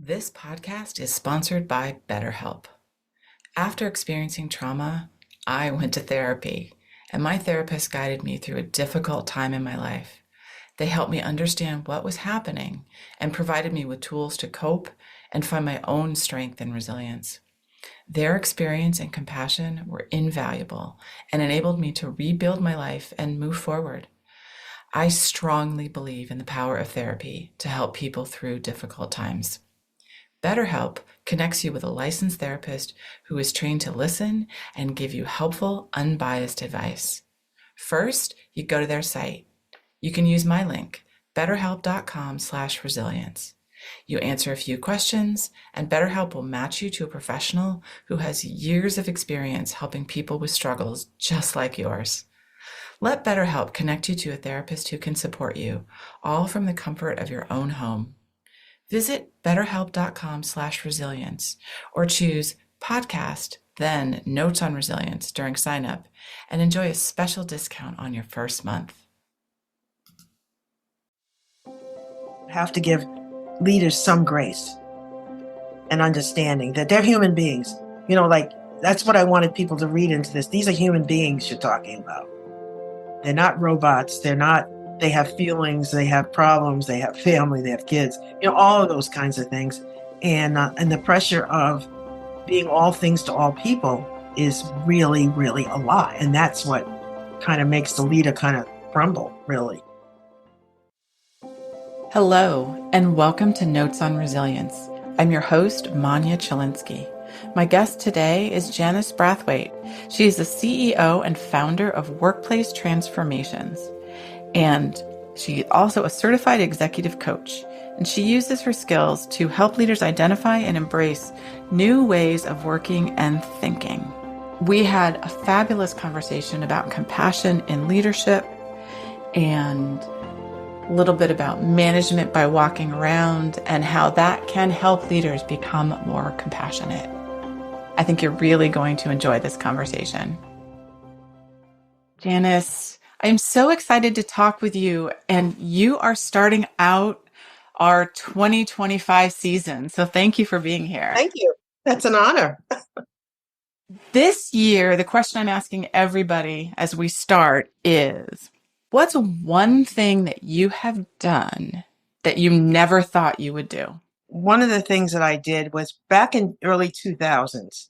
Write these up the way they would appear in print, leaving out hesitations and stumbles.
This podcast is sponsored by BetterHelp. After experiencing trauma, I went to therapy, and my therapist guided me through a difficult time in my life. They helped me understand what was happening and provided me with tools to cope and find my own strength and resilience. Their experience and compassion were invaluable and enabled me to rebuild my life and move forward. I strongly believe in the power of therapy to help people through difficult times. BetterHelp connects you with a licensed therapist who is trained to listen and give you helpful, unbiased advice. First, you go to their site. You can use my link, betterhelp.com/resilience. You answer a few questions, and BetterHelp will match you to a professional who has years of experience helping people with struggles just like yours. Let BetterHelp connect you to a therapist who can support you, all from the comfort of your own home. Visit betterhelp.com/resilience or choose podcast, then Notes on Resilience during sign up and enjoy a special discount on your first month. Have to give leaders some grace and understanding that they're human beings. That's what I wanted people to read into this. These are human beings you're talking about. They're not robots. They have feelings, they have problems, they have family, they have kids, all of those kinds of things. And the pressure of being all things to all people is really, really a lot. And that's what kind of makes the leader kind of crumble, really. Hello, and welcome to Notes on Resilience. I'm your host, Manya Chilinsky. My guest today is Janice Brathwaite. She is the CEO and founder of Workplace Transformations. And she's also a certified executive coach. And she uses her skills to help leaders identify and embrace new ways of working and thinking. We had a fabulous conversation about compassion in leadership and a little bit about management by walking around and how that can help leaders become more compassionate. I think you're really going to enjoy this conversation. Janice, I'm so excited to talk with you, and you are starting out our 2025 season. So thank you for being here. Thank you. That's an honor. This year, the question I'm asking everybody as we start is, what's one thing that you have done that you never thought you would do? One of the things that I did was back in early 2000s,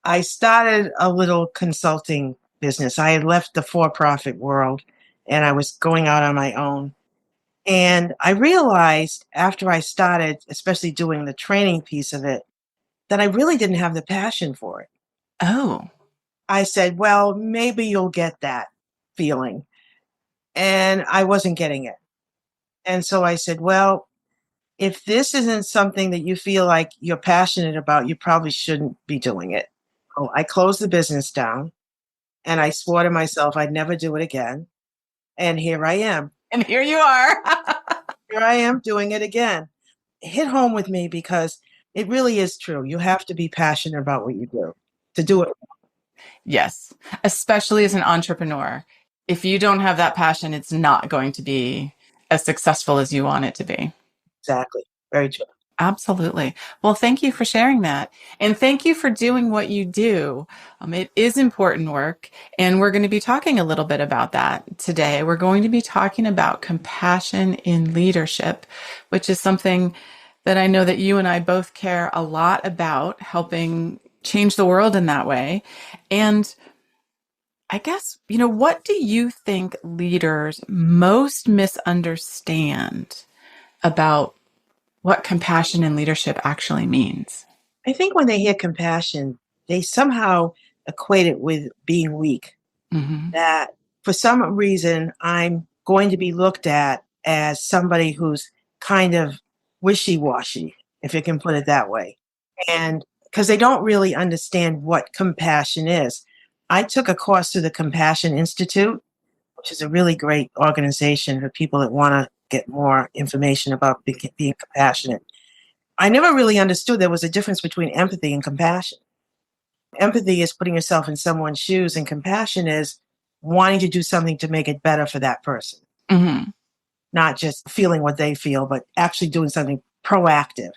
I started a little consulting business. I had left the for-profit world and I was going out on my own. And I realized after I started, especially doing the training piece of it, that I really didn't have the passion for it. Oh. I said, well, maybe you'll get that feeling. And I wasn't getting it. And so I said, well, if this isn't something that you feel like you're passionate about, you probably shouldn't be doing it. Oh, I closed the business down and I swore to myself I'd never do it again. And here I am. And here you are. Here I am doing it again. It hit home with me because it really is true. You have to be passionate about what you do to do it. Yes, especially as an entrepreneur. If you don't have that passion, it's not going to be as successful as you want it to be. Exactly. Very true. Absolutely. Well, thank you for sharing that. And thank you for doing what you do. It is important work. And we're going to be talking a little bit about that today. We're going to be talking about compassion in leadership, which is something that I know that you and I both care a lot about, helping change the world in that way. And I guess, what do you think leaders most misunderstand about what compassion in leadership actually means? I think when they hear compassion, they somehow equate it with being weak. Mm-hmm. That for some reason, I'm going to be looked at as somebody who's kind of wishy-washy, if you can put it that way. And because they don't really understand what compassion is. I took a course through the Compassion Institute, which is a really great organization for people that want to get more information about being compassionate. I never really understood there was a difference between empathy and compassion. Empathy is putting yourself in someone's shoes, and compassion is wanting to do something to make it better for that person. Mm-hmm. Not just feeling what they feel, but actually doing something proactive.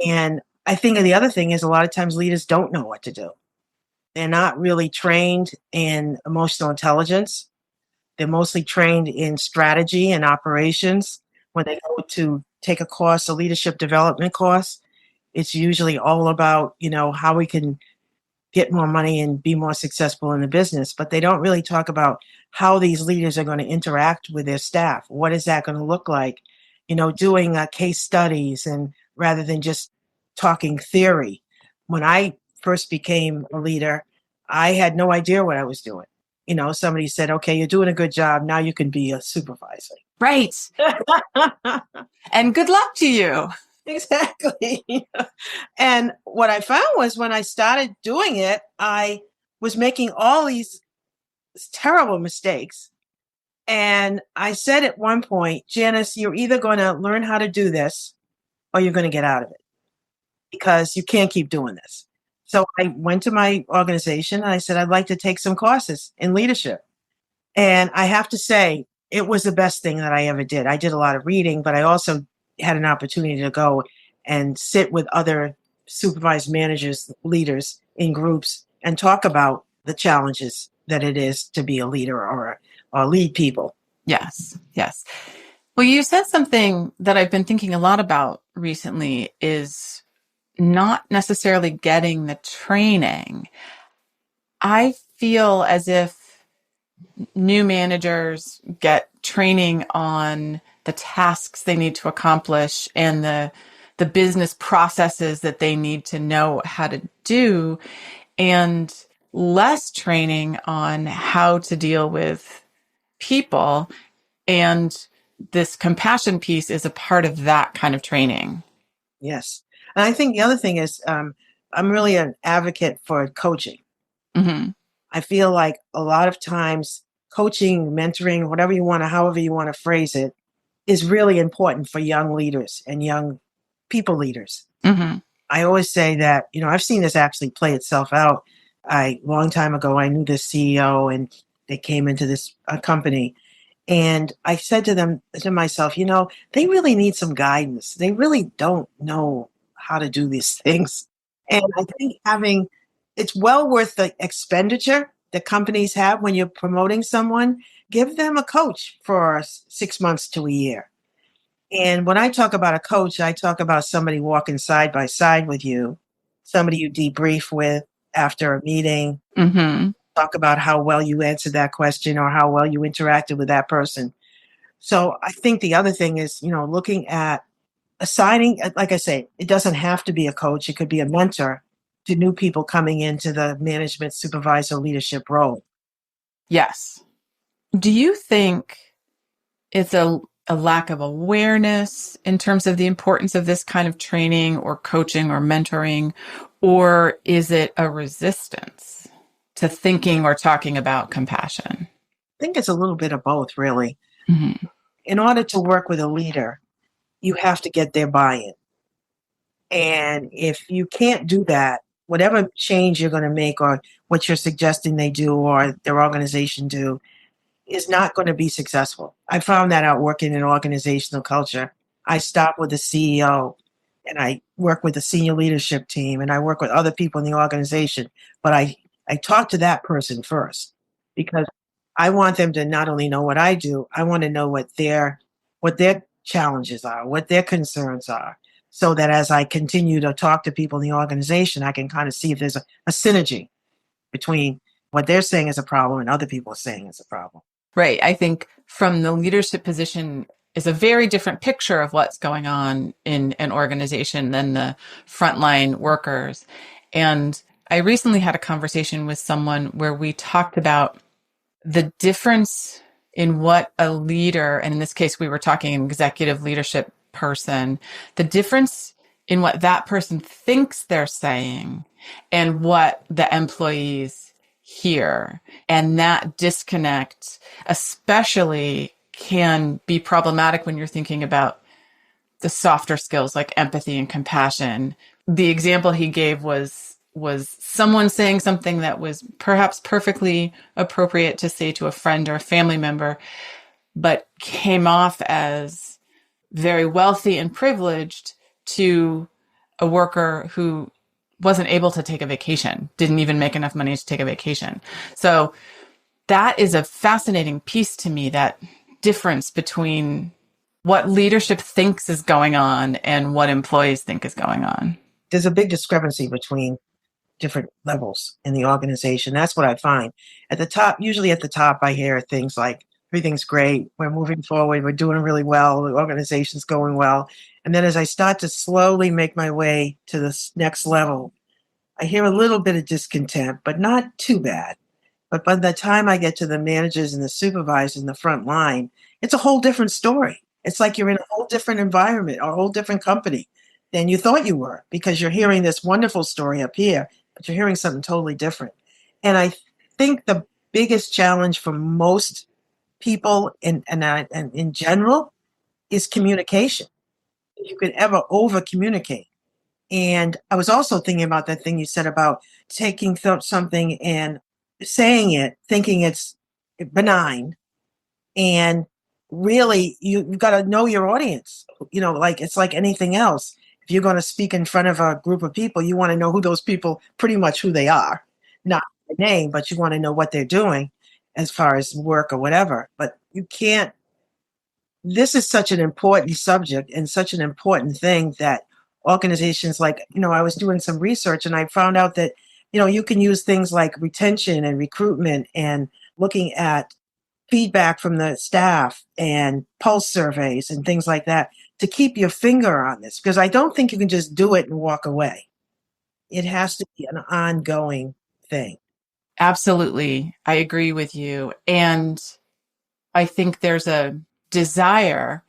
And I think the other thing is a lot of times leaders don't know what to do. They're not really trained in emotional intelligence. They're mostly trained in strategy and operations. When they go to take a course, a leadership development course, it's usually all about, how we can get more money and be more successful in the business. But they don't really talk about how these leaders are going to interact with their staff. What is that going to look like? Doing case studies, and rather than just talking theory. When I first became a leader, I had no idea what I was doing. Somebody said, okay, you're doing a good job. Now you can be a supervisor. Right. And good luck to you. Exactly. And what I found was when I started doing it, I was making all these terrible mistakes. And I said at one point, Janice, you're either going to learn how to do this or you're going to get out of it, because you can't keep doing this. So I went to my organization and I said, I'd like to take some courses in leadership. And I have to say, it was the best thing that I ever did. I did a lot of reading, but I also had an opportunity to go and sit with other supervised managers, leaders in groups, and talk about the challenges that it is to be a leader or lead people. Yes. Yes. Well, you said something that I've been thinking a lot about recently is not necessarily getting the training. I feel as if new managers get training on the tasks they need to accomplish and the business processes that they need to know how to do, and less training on how to deal with people. And this compassion piece is a part of that kind of training. Yes. And I think the other thing is, I'm really an advocate for coaching. Mm-hmm. I feel like a lot of times coaching, mentoring, whatever you want to, however you want to phrase it, is really important for young leaders and young people leaders. Mm-hmm. I always say that, I've seen this actually play itself out. Long time ago, I knew the CEO, and they came into this company. And I said to myself, they really need some guidance. They really don't know how to do these things. And I think it's well worth the expenditure that companies have when you're promoting someone. Give them a coach for 6 months to a year. And when I talk about a coach, I talk about somebody walking side by side with you, somebody you debrief with after a meeting, Mm-hmm. talk about how well you answered that question or how well you interacted with that person. So I think the other thing is, looking at assigning, like I say, it doesn't have to be a coach. It could be a mentor to new people coming into the management, supervisor, leadership role. Yes. Do you think it's a lack of awareness in terms of the importance of this kind of training or coaching or mentoring, or is it a resistance to thinking or talking about compassion? I think it's a little bit of both, really. Mm-hmm. In order to work with a leader, you have to get their buy-in. And if you can't do that, whatever change you're going to make or what you're suggesting they do or their organization do is not going to be successful. I found that out working in organizational culture. I stop with the CEO and I work with the senior leadership team and I work with other people in the organization. But I talk to that person first, because I want them to not only know what I do, I want to know what their challenges are, what their concerns are, so that as I continue to talk to people in the organization, I can kind of see if there's a synergy between what they're saying is a problem and other people are saying is a problem. Right. I think from the leadership position is a very different picture of what's going on in an organization than the frontline workers. And I recently had a conversation with someone where we talked about the difference in what a leader, and in this case, we were talking an executive leadership person, the difference in what that person thinks they're saying and what the employees hear. And that disconnect, especially, can be problematic when you're thinking about the softer skills like empathy and compassion. The example he gave was someone saying something that was perhaps perfectly appropriate to say to a friend or a family member, but came off as very wealthy and privileged to a worker who wasn't able to take a vacation, didn't even make enough money to take a vacation. So that is a fascinating piece to me, that difference between what leadership thinks is going on and what employees think is going on. There's a big discrepancy between different levels in the organization. That's what I find. At the top, usually at the top, I hear things like, everything's great, we're moving forward, we're doing really well, the organization's going well. And then as I start to slowly make my way to this next level, I hear a little bit of discontent, but not too bad. But by the time I get to the managers and the supervisors in the front line, it's a whole different story. It's like you're in a whole different environment or a whole different company than you thought you were, because you're hearing this wonderful story up here, but you're hearing something totally different. And I think the biggest challenge for most people and in general is communication. You could ever over communicate. And I was also thinking about that thing you said about taking something and saying it, thinking it's benign, and really you've got to know your audience. Like it's like anything else. If you're going to speak in front of a group of people, you want to know who those people, pretty much who they are, not the name, but you want to know what they're doing as far as work or whatever. But you can't. This is such an important subject and such an important thing that organizations like, I was doing some research and I found out that, you can use things like retention and recruitment and looking at feedback from the staff and pulse surveys and things like that to keep your finger on this, because I don't think you can just do it and walk away. It has to be an ongoing thing. Absolutely. I agree with you. And I think there's a desire,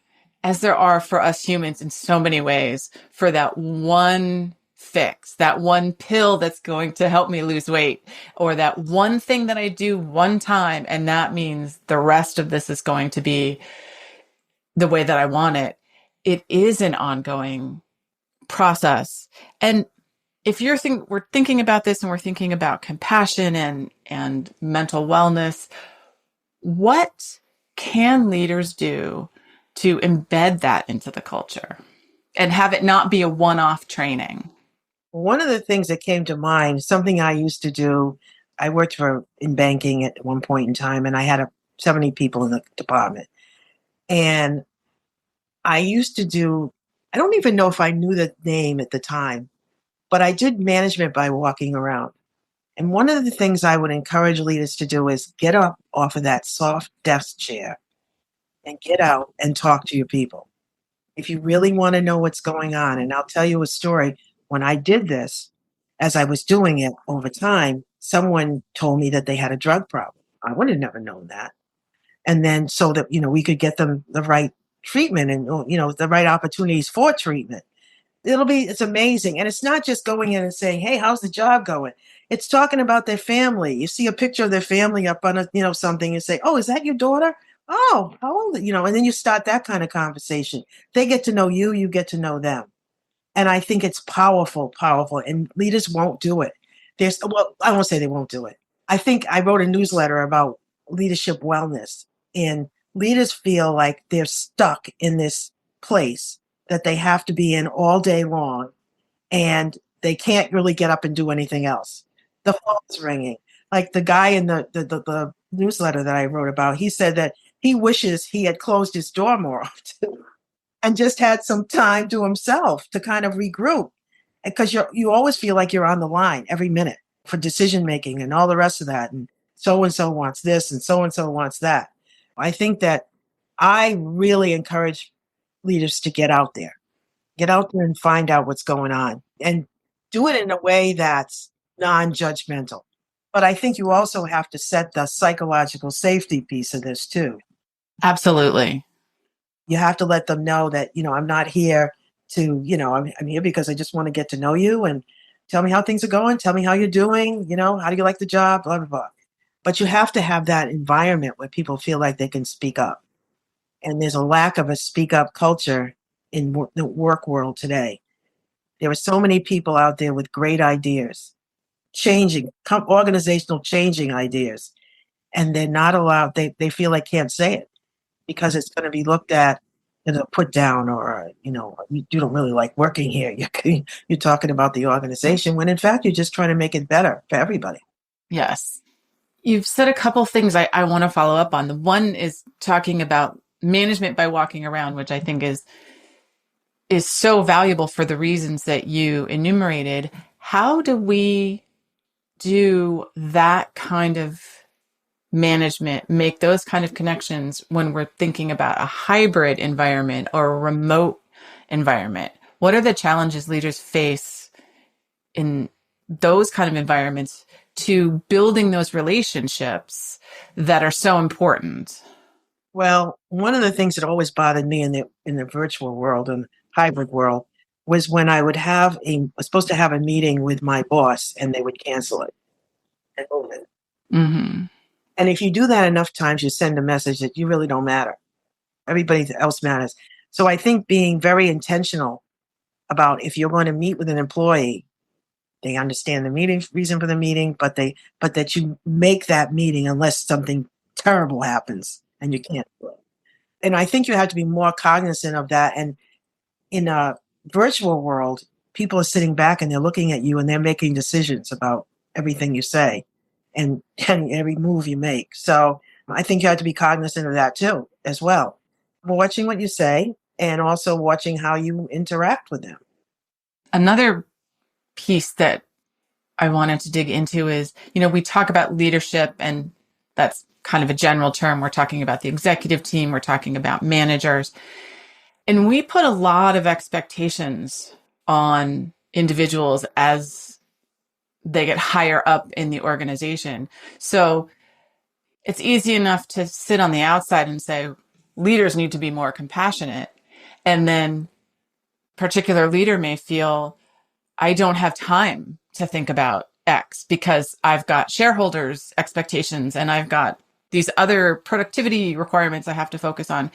as there are for us humans in so many ways, for that one fix, that one pill that's going to help me lose weight, or that one thing that I do one time. And that means the rest of this is going to be the way that I want it. It is an ongoing process. And if we're thinking about this and we're thinking about compassion and mental wellness, what can leaders do to embed that into the culture and have it not be a one-off training? One of the things that came to mind, something I used to do, I worked in banking at one point in time, and I had 70 people in the department. And I used to do, I don't even know if I knew the name at the time, but I did management by walking around. And one of the things I would encourage leaders to do is get up off of that soft desk chair and get out and talk to your people. If you really want to know what's going on, and I'll tell you a story. When I did this, as I was doing it over time, someone told me that they had a drug problem. I would have never known that. And then so that, we could get them the right treatment and, the right opportunities for treatment. It's amazing. And it's not just going in and saying, hey, how's the job going? It's talking about their family. You see a picture of their family up on something and say, oh, is that your daughter? Oh, how old? And then you start that kind of conversation. They get to know you, you get to know them. And I think it's powerful, powerful. And leaders won't do it. I won't say they won't do it. I think I wrote a newsletter about leadership wellness, and leaders feel like they're stuck in this place that they have to be in all day long, and they can't really get up and do anything else. The phone's ringing. Like the guy in the newsletter that I wrote about, he said that he wishes he had closed his door more often and just had some time to himself to kind of regroup. Because you always feel like you're on the line every minute for decision making and all the rest of that. And so wants this and so wants that. I think that I really encourage leaders to get out there. Get out there and find out what's going on and do it in a way that's non-judgmental. But I think you also have to set the psychological safety piece of this too. Absolutely. You have to let them know that, I'm not here to, I'm here because I just want to get to know you and tell me how things are going. Tell me how you're doing. How do you like the job? Blah, blah, blah. But you have to have that environment where people feel like they can speak up. And there's a lack of a speak up culture in the work world today. There are so many people out there with great ideas, organizational changing ideas, and they're not allowed. They feel like can't say it because it's going to be looked at put down, or you don't really like working here. You're talking about the organization when in fact you're just trying to make it better for everybody. Yes. You've said a couple things I want to follow up on. The one is talking about management by walking around, which I think is so valuable for the reasons that you enumerated. How do we do that kind of management, make those kind of connections when we're thinking about a hybrid environment or a remote environment? What are the challenges leaders face in those kind of environments to building those relationships that are so important? Well, one of the things that always bothered me in the virtual world and hybrid world was when I was supposed to have a meeting with my boss and they would cancel it and move it. Mm-hmm. And if you do that enough times, you send a message that you really don't matter. Everybody else matters. So I think being very intentional about, if you're going to meet with an employee, they understand the meeting reason for the meeting, but that you make that meeting unless something terrible happens and you can't do it. And I think you have to be more cognizant of that. And in a virtual world, people are sitting back and they're looking at you and they're making decisions about everything you say and every move you make. So I think you have to be cognizant of that too, as well. Watching what you say and also watching how you interact with them. Another piece that I wanted to dig into is, we talk about leadership, and that's kind of a general term. We're talking about the executive team, we're talking about managers, and we put a lot of expectations on individuals as they get higher up in the organization. So it's easy enough to sit on the outside and say, leaders need to be more compassionate. And then particular leader may feel, I don't have time to think about X because I've got shareholders' expectations and I've got these other productivity requirements I have to focus on.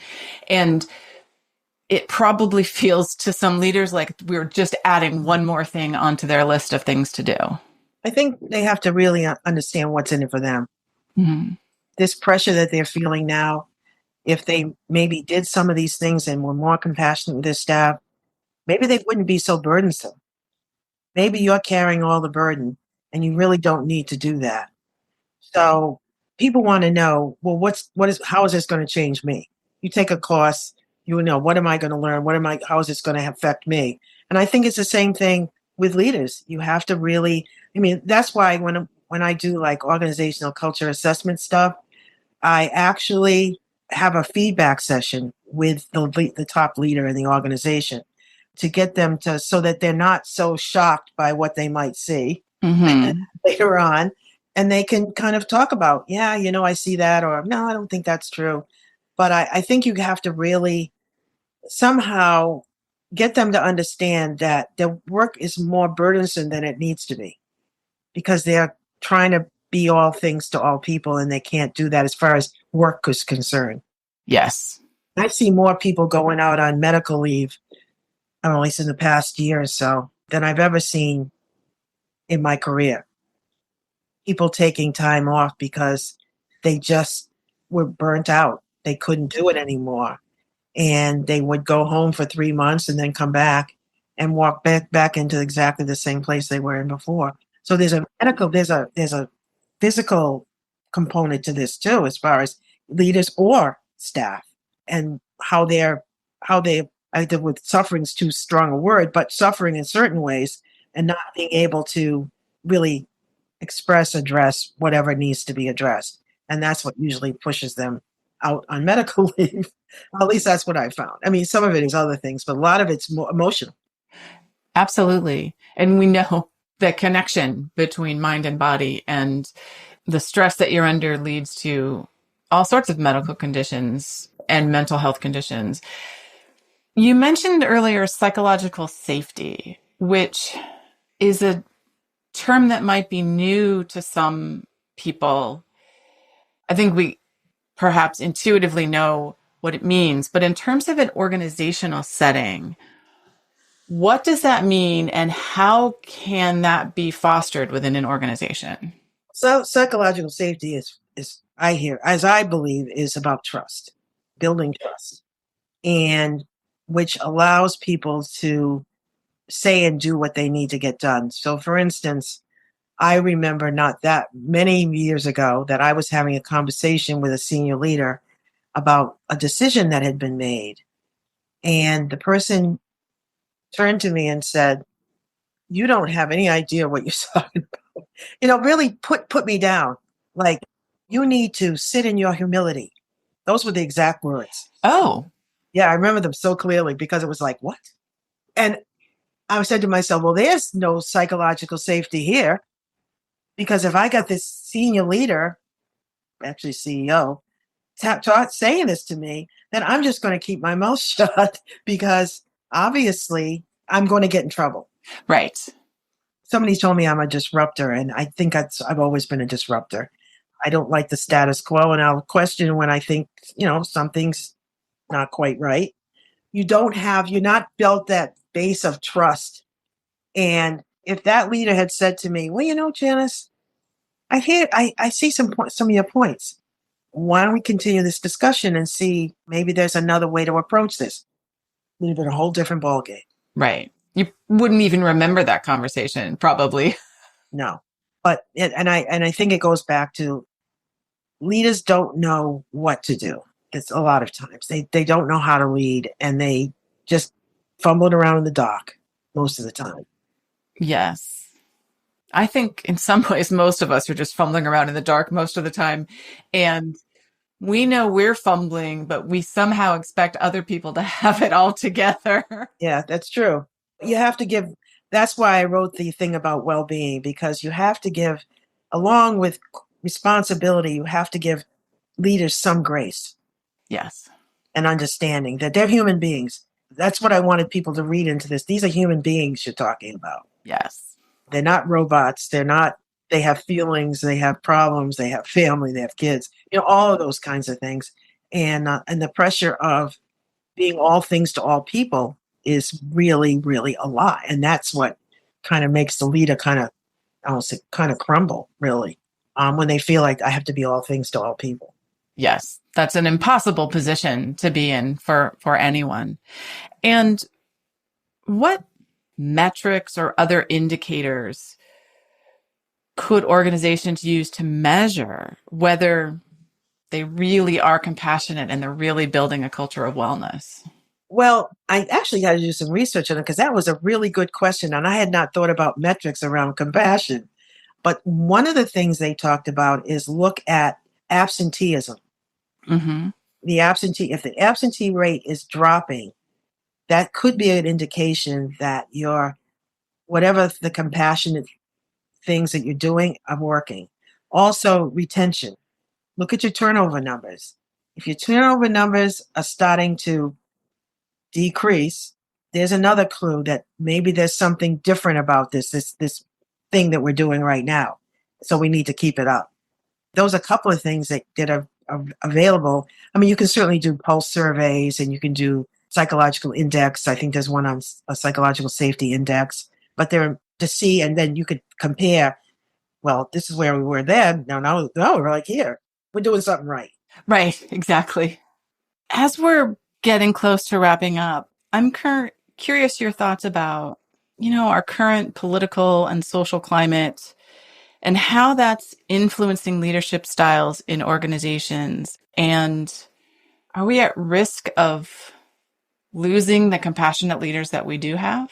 And it probably feels to some leaders like we're just adding one more thing onto their list of things to do. I think they have to really understand what's in it for them. Mm-hmm. This pressure that they're feeling now, if they maybe did some of these things and were more compassionate with their staff, maybe they wouldn't be so burdensome. Maybe you're carrying all the burden and you really don't need to do that. So people want to know, well, how is this going to change me? You take a course, what am I going to learn? How is this going to affect me? And I think it's the same thing with leaders. You have to really, that's why when I do like organizational culture assessment stuff, I actually have a feedback session with the top leader in the organization to get them so that they're not so shocked by what they might see Mm-hmm. later on. And they can kind of talk about, yeah, I see that, or no, I don't think that's true. But I think you have to really somehow get them to understand that their work is more burdensome than it needs to be because they're trying to be all things to all people and they can't do that as far as work is concerned. Yes. I've seen more people going out on medical leave, at least in the past year or so, than I've ever seen in my career. People taking time off because they just were burnt out. They couldn't do it anymore. And they would go home for 3 months and then come back and walk back into exactly the same place they were in before. So there's a physical component to this too, as far as leaders or staff and how they either with suffering's too strong a word, but suffering in certain ways and not being able to really address whatever needs to be addressed. And that's what usually pushes them out on medical leave. At least that's what I found. Some of it is other things, but a lot of it's more emotional. Absolutely. And we know the connection between mind and body, and the stress that you're under leads to all sorts of medical conditions and mental health conditions. You mentioned earlier psychological safety, which is a term that might be new to some people. I think we perhaps intuitively know what it means, but in terms of an organizational setting, what does that mean and how can that be fostered within an organization? So psychological safety is I believe is about trust, building trust. and which allows people to say and do what they need to get done. So, for instance, I remember not that many years ago that I was having a conversation with a senior leader about a decision that had been made. And the person turned to me and said, "You don't have any idea what you're talking about." Really put me down. Like, you need to sit in your humility. Those were the exact words. Oh, Yeah, I remember them so clearly because it was like, what? And I said to myself, well, there's no psychological safety here because if I got this senior leader, actually CEO, saying this to me, then I'm just going to keep my mouth shut because obviously I'm going to get in trouble. right. Somebody told me I'm a disruptor, and I think I've always been a disruptor. I don't like the status quo, and I'll question when I think, something's not quite right. You're not built that base of trust. And if that leader had said to me, well, Janice, I see some of your points. Why don't we continue this discussion and see maybe there's another way to approach this? It would have been a whole different ballgame. Right. You wouldn't even remember that conversation, probably. No. And I think it goes back to leaders don't know what to do. It's a lot of times. They don't know how to lead and they just fumbled around in the dark most of the time. Yes. I think in some ways, most of us are just fumbling around in the dark most of the time. And we know we're fumbling, but we somehow expect other people to have it all together. Yeah, that's true. You have to give, that's why I wrote the thing about well being, because you have to give, along with responsibility, you have to give leaders some grace Yes. and understanding that they're human beings. That's what I wanted people to read into this. These are human beings you're talking about. Yes. They're not robots. They have feelings, they have problems, they have family, they have kids, all of those kinds of things. And the pressure of being all things to all people is really, really a lot. And that's what kind of makes the leader I don't say kind of crumble, really, when they feel like I have to be all things to all people. Yes. That's an impossible position to be in for anyone. And what metrics or other indicators could organizations use to measure whether they really are compassionate and they're really building a culture of wellness? Well, I actually had to do some research on it because that was a really good question. And I had not thought about metrics around compassion. But one of the things they talked about is look at absenteeism. Mm-hmm. If the absentee rate is dropping, that could be an indication that whatever the compassionate things that you're doing are working. Also, retention. Look at your turnover numbers. If your turnover numbers are starting to decrease, there's another clue that maybe there's something different about this thing that we're doing right now. So we need to keep it up. Those are a couple of things that are available. I mean, you can certainly do pulse surveys and you can do psychological index. I think there's one on a psychological safety index, but they're to see, and then you could compare. Well, this is where we were then. Now we're like here. We're doing something right. Right, exactly. As we're getting close to wrapping up, I'm curious your thoughts about, our current political and social climate and how that's influencing leadership styles in organizations. And are we at risk of losing the compassionate leaders that we do have?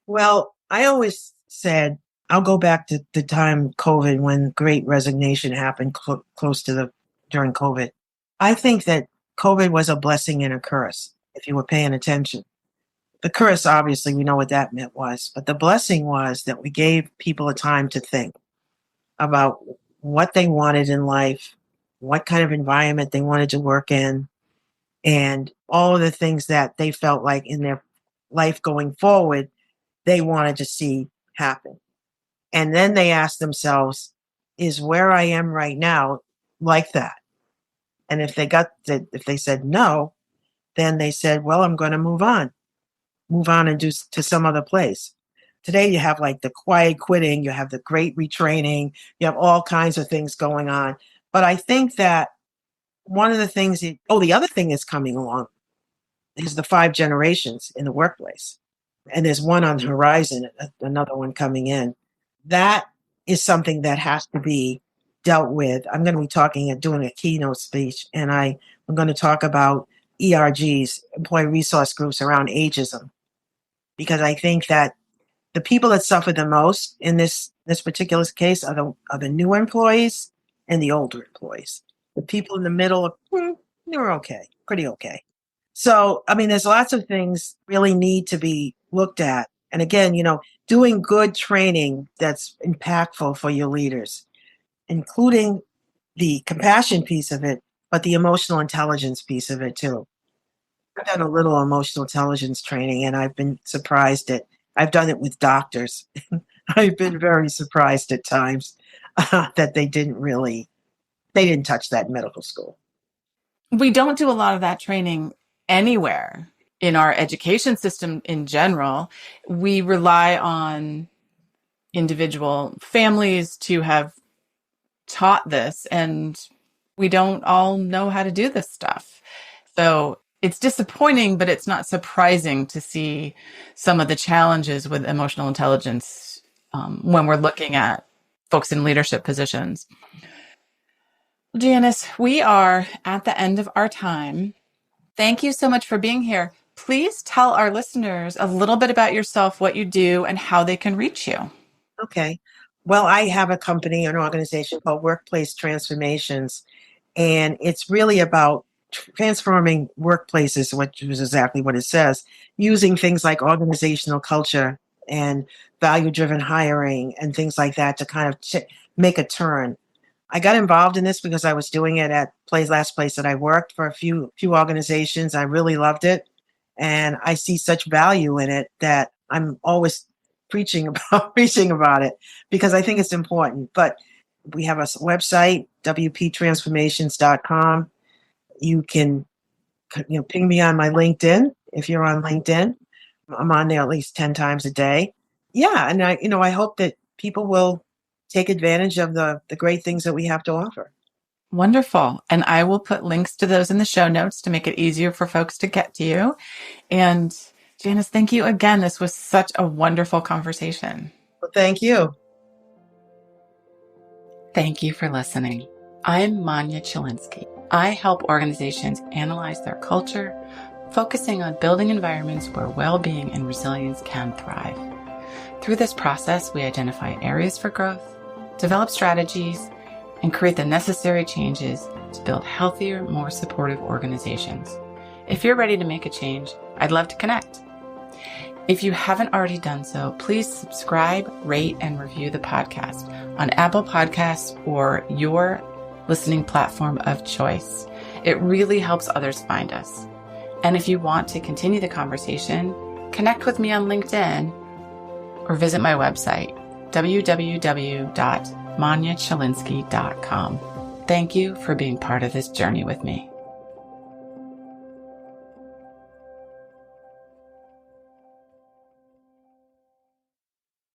Well, I always said I'll go back to the time COVID when Great Resignation happened close to during COVID. I think that COVID was a blessing and a curse if you were paying attention. The curse, obviously, we know what that meant was, but the blessing was that we gave people a time to think about what they wanted in life, what kind of environment they wanted to work in, and all of the things that they felt like in their life going forward, they wanted to see happen. And then they asked themselves, is where I am right now like that? And if they said no, then they said, well, I'm going to move on and do to some other place. Today you have like the quiet quitting, you have the great retraining, you have all kinds of things going on. But I think that one of the things, the other thing that's coming along there's the 5 generations in the workplace, and there's one on the horizon, another one coming in. That is something that has to be dealt with. I'm going to be talking and doing a keynote speech, and I'm going to talk about ERGs, employee resource groups, around ageism, because I think that the people that suffer the most in this particular case are the newer employees and the older employees. The people in the middle, they're okay, pretty okay. So, I mean, there's lots of things really need to be looked at. And again, doing good training that's impactful for your leaders, including the compassion piece of it, but the emotional intelligence piece of it too. I've done a little emotional intelligence training, and I've been surprised at, I've done it with doctors. I've been very surprised at times that they didn't touch that in medical school. We don't do a lot of that training anywhere in our education system in general. We rely on individual families to have taught this, and we don't all know how to do this stuff. So it's disappointing, but it's not surprising to see some of the challenges with emotional intelligence when we're looking at folks in leadership positions. Janice, we are at the end of our time. Thank you so much for being here. Please tell our listeners a little bit about yourself, what you do, and how they can reach you. Okay. Well, I have a company, an organization called Workplace Transformations, and it's really about transforming workplaces, which is exactly what it says, using things like organizational culture and value-driven hiring and things like that to kind of make a turn. I got involved in this because I was doing it at last place that I worked for a few organizations. I really loved it, and I see such value in it that I'm always preaching about it because I think it's important. But we have a website, wptransformations.com. You can ping me on my LinkedIn if you're on LinkedIn. I'm on there at least 10 times a day. Yeah, and I hope that people will take advantage of the great things that we have to offer. Wonderful. And I will put links to those in the show notes to make it easier for folks to get to you. And Janice, thank you again. This was such a wonderful conversation. Well, thank you. Thank you for listening. I'm Manya Chilinsky. I help organizations analyze their culture, focusing on building environments where well-being and resilience can thrive. Through this process, we identify areas for growth, develop strategies, and create the necessary changes to build healthier, more supportive organizations. If you're ready to make a change, I'd love to connect. If you haven't already done so, please subscribe, rate, and review the podcast on Apple Podcasts or your listening platform of choice. It really helps others find us. And if you want to continue the conversation, connect with me on LinkedIn or visit my website, www.manyachilinsky.com. Thank you for being part of this journey with me.